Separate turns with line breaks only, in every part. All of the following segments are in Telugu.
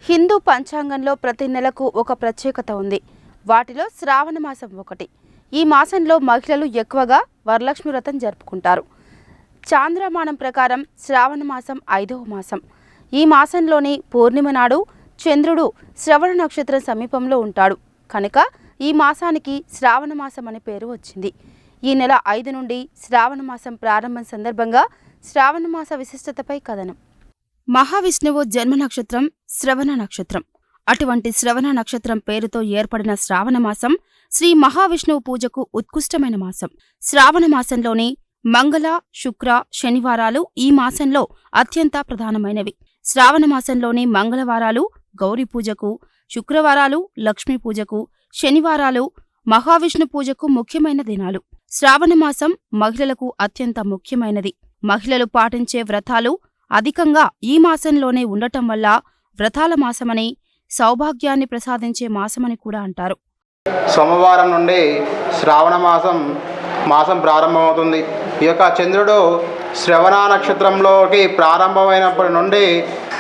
హిందూ పంచాంగంలో ప్రతి నెలకు ఒక ప్రత్యేకత ఉంది. వాటిలో శ్రావణ మాసం ఒకటి. ఈ మాసంలో మహిళలు ఎక్కువగా వరలక్ష్మి వ్రతం జరుపుకుంటారు. చాంద్రమానం ప్రకారం శ్రావణ మాసం 5వ మాసం. ఈ మాసంలోని పూర్ణిమ నాడు చంద్రుడు శ్రవణ నక్షత్రం సమీపంలో ఉంటాడు కనుక ఈ మాసానికి శ్రావణ మాసం అనే పేరు వచ్చింది. ఈ నెల 5 నుండి శ్రావణ మాసం ప్రారంభం సందర్భంగా శ్రావణ మాస విశిష్టతపై కథనం. మహావిష్ణువు జన్మ నక్షత్రం శ్రవణ నక్షత్రం. అటువంటి శ్రవణ నక్షత్రం పేరుతో ఏర్పడిన శ్రావణ మాసం శ్రీ మహావిష్ణువు పూజకు ఉత్కృష్టమైన మాసం. శ్రావణ మాసంలోని మంగళ, శుక్ర, శనివారాలు ఈ మాసంలో అత్యంత ప్రధానమైనవి. శ్రావణ మాసంలోని మంగళవారాలు గౌరీ పూజకు, శుక్రవారాలు లక్ష్మీ పూజకు, శనివారాలు మహావిష్ణు పూజకు ముఖ్యమైన దినాలు. శ్రావణ మాసం మహిళలకు అత్యంత ముఖ్యమైనది. మహిళలు పాటించే వ్రతాలు అధికంగా ఈ మాసంలోనే ఉండటం వల్ల వ్రతాల మాసమని, సౌభాగ్యాన్ని ప్రసాదించే మాసమని కూడా అంటారు.
సోమవారం నుండి శ్రావణ మాసం ప్రారంభమవుతుంది. ఈ యొక్క చంద్రుడు శ్రవణ నక్షత్రంలోకి ప్రారంభమైనప్పటి నుండి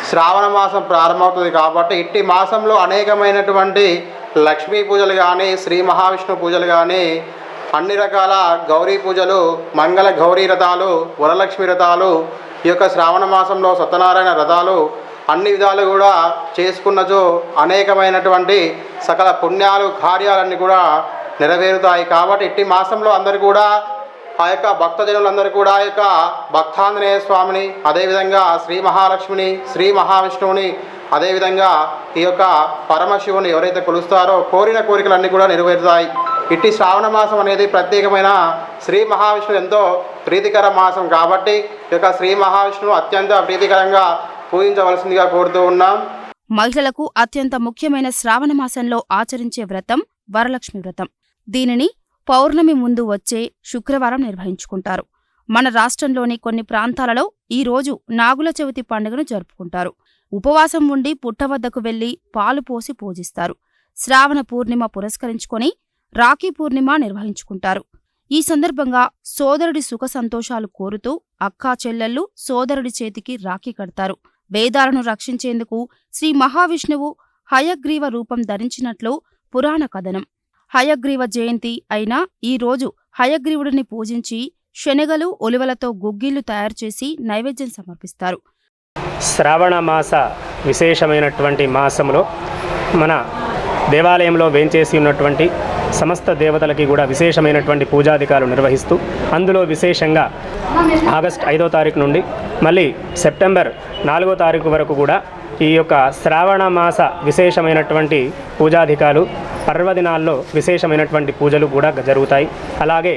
శ్రావణ మాసం ప్రారంభమవుతుంది. కాబట్టి ఇట్టి మాసంలో అనేకమైనటువంటి లక్ష్మీ పూజలు కానీ, శ్రీ మహావిష్ణు పూజలు కానీ, అన్ని రకాల గౌరీ పూజలు, మంగళ గౌరీ వ్రతాలు, వరలక్ష్మి వ్రతాలు, ఈ యొక్క శ్రావణ మాసంలో సత్యనారాయణ వ్రతాలు అన్ని విధాలు కూడా చేసుకున్నచో అనేకమైనటువంటి సకల పుణ్యాలు, కార్యాలన్నీ కూడా నెరవేరుతాయి. కాబట్టి ఇట్టి మాసంలో అందరూ కూడా ఆ యొక్క భక్తజనులందరూ కూడా ఆ యొక్క భక్తాంజనేయ స్వామిని, అదేవిధంగా శ్రీ మహాలక్ష్మిని, శ్రీ మహావిష్ణువుని, అదేవిధంగా ఈ యొక్క పరమశివుని ఎవరైతే కొలుస్తారో కోరిన కోరికలన్నీ కూడా నెరవేరుతాయి. ఇట్టి శ్రావణ మాసం అనేది ప్రత్యేకమైన శ్రీ మహావిష్ణువు ఎంతో ప్రీతికర మాసం కాబట్టి ఈ యొక్క శ్రీ మహావిష్ణువు అత్యంత ప్రీతికరంగా పూజించవలసిందిగా కోరుతూ ఉన్నాం.
మహిళలకు అత్యంత ముఖ్యమైన శ్రావణ మాసంలో ఆచరించే వ్రతం వరలక్ష్మి వ్రతం. దీనిని పౌర్ణమి ముందు వచ్చే శుక్రవారం నిర్వహించుకుంటారు. మన రాష్ట్రంలోని కొన్ని ప్రాంతాలలో ఈ రోజు నాగుల చవితి పండుగను జరుపుకుంటారు. ఉపవాసం ఉండి పుట్టవద్దకు వెళ్లి పాలు పోసి పూజిస్తారు. శ్రావణ పూర్ణిమ పురస్కరించుకొని రాఖీ పూర్ణిమ నిర్వహించుకుంటారు. ఈ సందర్భంగా సోదరుడి సుఖ సంతోషాలు కోరుతూ అక్కా చెల్లెళ్ళు సోదరుడి చేతికి రాఖీ కడతారు. వేదాలను రక్షించేందుకు శ్రీ మహావిష్ణువు హయగ్రీవ రూపం ధరించినట్లు పురాణ కథనం. హయగ్రీవ జయంతి అయిన ఈ రోజు హయగ్రీవుడిని పూజించి శనగలు, ఉలువలతో గుగ్గిళ్లు తయారుచేసి నైవేద్యం సమర్పిస్తారు.
శ్రావణ మాస విశేషమైనటువంటి మాసంలో మన దేవాలయంలో వేంచేసి ఉన్నటువంటి సమస్త దేవతలకి కూడా విశేషమైనటువంటి పూజాధికారులు నిర్వహిస్తూ అందులో విశేషంగా ఆగస్టు 5వ తారీఖు నుండి మళ్ళీ సెప్టెంబర్ 4వ తారీఖు వరకు కూడా ఈ యొక్క శ్రావణ మాస విశేషమైనటువంటి పూజాధికారులు పర్వదినాల్లో విశేషమైనటువంటి పూజలు కూడా జరుగుతాయి. అలాగే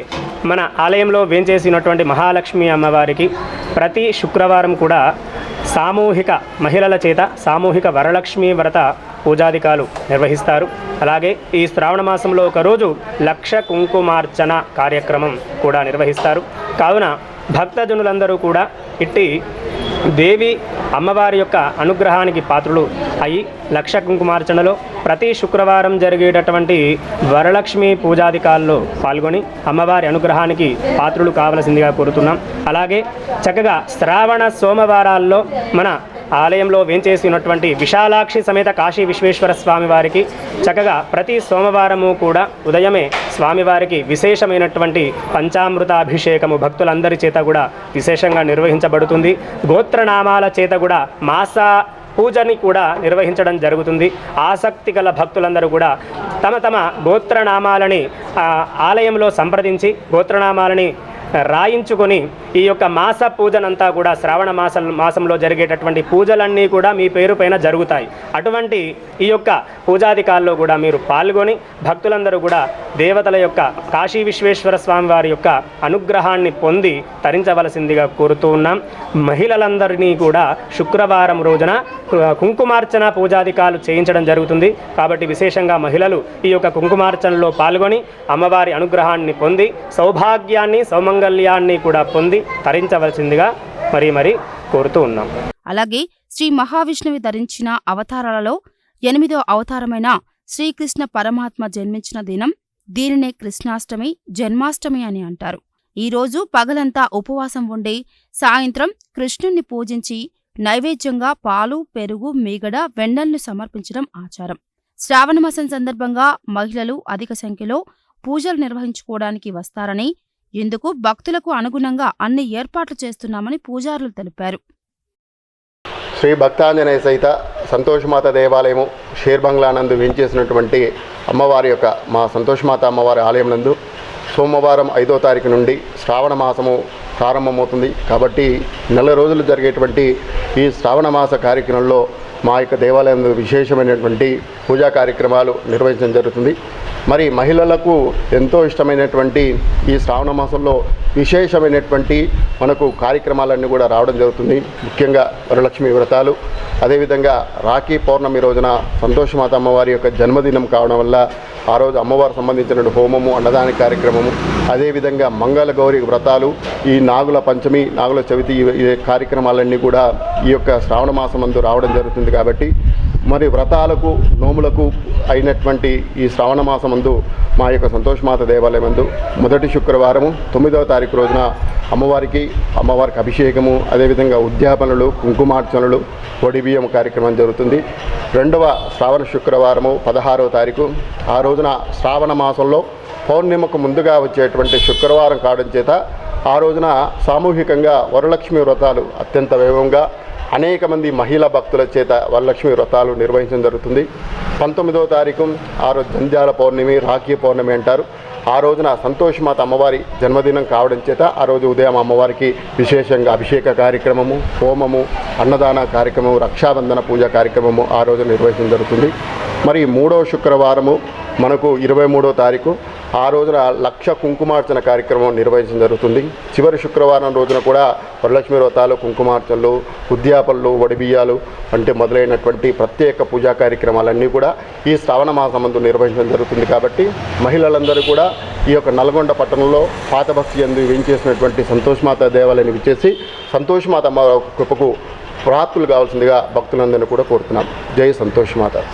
మన ఆలయంలో వేంచేసినటువంటి మహాలక్ష్మి అమ్మవారికి ప్రతి శుక్రవారం కూడా సామూహిక మహిళల చేత సామూహిక వరలక్ష్మి వ్రత పూజాధికారులు నిర్వహిస్తారు. అలాగే ఈ శ్రావణ మాసంలో ఒకరోజు లక్ష కుంకుమార్చన కార్యక్రమం కూడా నిర్వహిస్తారు. కావున భక్తజనులందరూ కూడా ఇట్టి దేవి అమ్మవారి యొక్క అనుగ్రహానికి పాత్రులు అయి లక్ష కుంకుమార్చనలో ప్రతి శుక్రవారం జరిగేటటువంటి వరలక్ష్మి పూజాధికారుల్లో పాల్గొని అమ్మవారి అనుగ్రహానికి పాత్రులు కావలసిందిగా కోరుతున్నాం. అలాగే చక్కగా శ్రావణ సోమవారాల్లో మన ఆలయంలో వేంచేసినటువంటి విశాలాక్షి సమేత కాశీ విశ్వేశ్వర స్వామి వారికి చక్కగా ప్రతి సోమవారము కూడా ఉదయమే స్వామివారికి విశేషమైనటువంటి పంచామృతాభిషేకము భక్తులందరి చేత కూడా విశేషంగా నిర్వహించబడుతుంది. గోత్రనామాల చేత కూడా మాస పూజని కూడా నిర్వహించడం జరుగుతుంది. ఆసక్తి గల భక్తులందరూ కూడా తమ తమ గోత్రనామాలని ఆలయంలో సంప్రదించి గోత్రనామాలని రాయించుకొని ఈ యొక్క మాస పూజనంతా కూడా శ్రావణ మాసంలో జరిగేటటువంటి పూజలన్నీ కూడా మీ పేరు పైన జరుగుతాయి. అటువంటి ఈ యొక్క పూజాధికారుల్లో కూడా మీరు పాల్గొని భక్తులందరూ కూడా దేవతల యొక్క కాశీ విశ్వేశ్వర స్వామి వారి యొక్క అనుగ్రహాన్ని పొంది తరించవలసిందిగా కోరుతూ ఉన్నాం. మహిళలందరినీ కూడా శుక్రవారం రోజున కుంకుమార్చన పూజాధికారులు చేయించడం జరుగుతుంది. కాబట్టి విశేషంగా మహిళలు ఈ యొక్క కుంకుమార్చనలో పాల్గొని అమ్మవారి అనుగ్రహాన్ని పొంది సౌభాగ్యాన్ని, సౌమంగళ్యాన్ని కూడా పొంది తరించవలసిందిగా మరీ కోరుతూ ఉన్నాం.
అలాగే శ్రీ మహావిష్ణువు ధరించిన అవతారాలలో 8వ అవతారమైన శ్రీకృష్ణ పరమాత్మ జన్మించిన దినం. దీనినే కృష్ణాష్టమి, జన్మాష్టమి అని అంటారు. ఈరోజు పగలంతా ఉపవాసం ఉండి సాయంత్రం కృష్ణుణ్ణి పూజించి నైవేద్యంగా పాలు, పెరుగు, మీగడ, వెన్నెలను సమర్పించడం ఆచారం. శ్రావణమాసం సందర్భంగా మహిళలు అధిక సంఖ్యలో పూజలు నిర్వహించుకోవడానికి వస్తారని, ఇందుకు భక్తులకు అనుగుణంగా అన్ని ఏర్పాట్లు చేస్తున్నామని పూజారులు తెలిపారు.
శ్రీ భక్తాంజనేయ సహిత సంతోషమాత దేవాలయము షేర్బంగ్లా నందు వేంచేసినటువంటి అమ్మవారి యొక్క మా సంతోషమాత అమ్మవారి ఆలయం నందు సోమవారం 5వ తారీఖు నుండి శ్రావణ మాసము ప్రారంభమవుతుంది. కాబట్టి నెల రోజులు జరిగేటువంటి ఈ శ్రావణ మాస కార్యక్రమంలో మా యొక్క దేవాలయంలో విశేషమైనటువంటి పూజా కార్యక్రమాలు నిర్వహించడం జరుగుతుంది. మరి మహిళలకు ఎంతో ఇష్టమైనటువంటి ఈ శ్రావణ మాసంలో విశేషమైనటువంటి మనకు కార్యక్రమాలన్నీ కూడా రావడం జరుగుతుంది. ముఖ్యంగా వరలక్ష్మి వ్రతాలు, అదేవిధంగా రాఖీ పౌర్ణమి రోజున సంతోషమాత అమ్మవారి యొక్క జన్మదినం కావడం వల్ల ఆ రోజు అమ్మవారు సంబంధించిన హోమము, అన్నదాన కార్యక్రమము, అదేవిధంగా మంగళ గౌరి వ్రతాలు, ఈ నాగుల పంచమి, నాగుల చవితి ఈ కార్యక్రమాలన్నీ కూడా ఈ యొక్క శ్రావణ మాసమందు రావడం జరుగుతుంది. కాబట్టి మరి వ్రతాలకు, నోములకు అయినటువంటి ఈ శ్రావణ మాసమందు మా యొక్క సంతోషమాత దేవాలయం నందు మొదటి శుక్రవారము 9వ తారీఖు రోజున అమ్మవారికి అభిషేకము, అదేవిధంగా ఉద్యాపనలు, కుంకుమార్చనలు, ఒడిబియ్యం కార్యక్రమం జరుగుతుంది. రెండవ శ్రావణ శుక్రవారము 16వ తారీఖు, ఆ రోజున శ్రావణ మాసంలో పౌర్ణిమకు ముందుగా వచ్చేటువంటి శుక్రవారం కావడం చేత ఆ రోజున సామూహికంగా వరలక్ష్మి వ్రతాలు అత్యంత వైభవంగా అనేక మంది మహిళా భక్తుల చేత వరలక్ష్మి వ్రతాలు నిర్వహించడం జరుగుతుంది. 19వ తారీఖు ఆ రోజు జంధ్యాల పౌర్ణమి, రాఖీ పౌర్ణమి అంటారు. ఆ రోజున సంతోషమాత అమ్మవారి జన్మదినం కావడం చేత ఆ రోజు ఉదయం అమ్మవారికి విశేషంగా అభిషేక కార్యక్రమము, హోమము, అన్నదాన కార్యక్రమము, రక్షాబంధన పూజ కార్యక్రమము ఆ రోజు నిర్వహించడం జరుగుతుంది. మరి 3వ శుక్రవారము మనకు 23వ తారీఖు, ఆ రోజున లక్ష కుంకుమార్చన కార్యక్రమం నిర్వహించడం జరుగుతుంది. చివరి శుక్రవారం రోజున కూడా వరలక్ష్మి వ్రతాలు, కుంకుమార్చనలు, ఉద్యాపనలు, వడిబియ్యాలు అంటే మొదలైనటువంటి ప్రత్యేక పూజా కార్యక్రమాలన్నీ కూడా ఈ శ్రావణ మాసమందు నిర్వహించడం జరుగుతుంది. కాబట్టి మహిళలందరూ కూడా ఈ యొక్క నల్గొండ పట్టణంలో పాత బస్తీ యందు వేంచేసినటువంటి సంతోషమాత దేవాలయాన్ని విచ్చేసి సంతోషమాత అమ్మ కృపకు ప్రాప్తులు కావాల్సిందిగా భక్తులందరినీ కూడా కోరుతున్నాం. జై సంతోషమాత.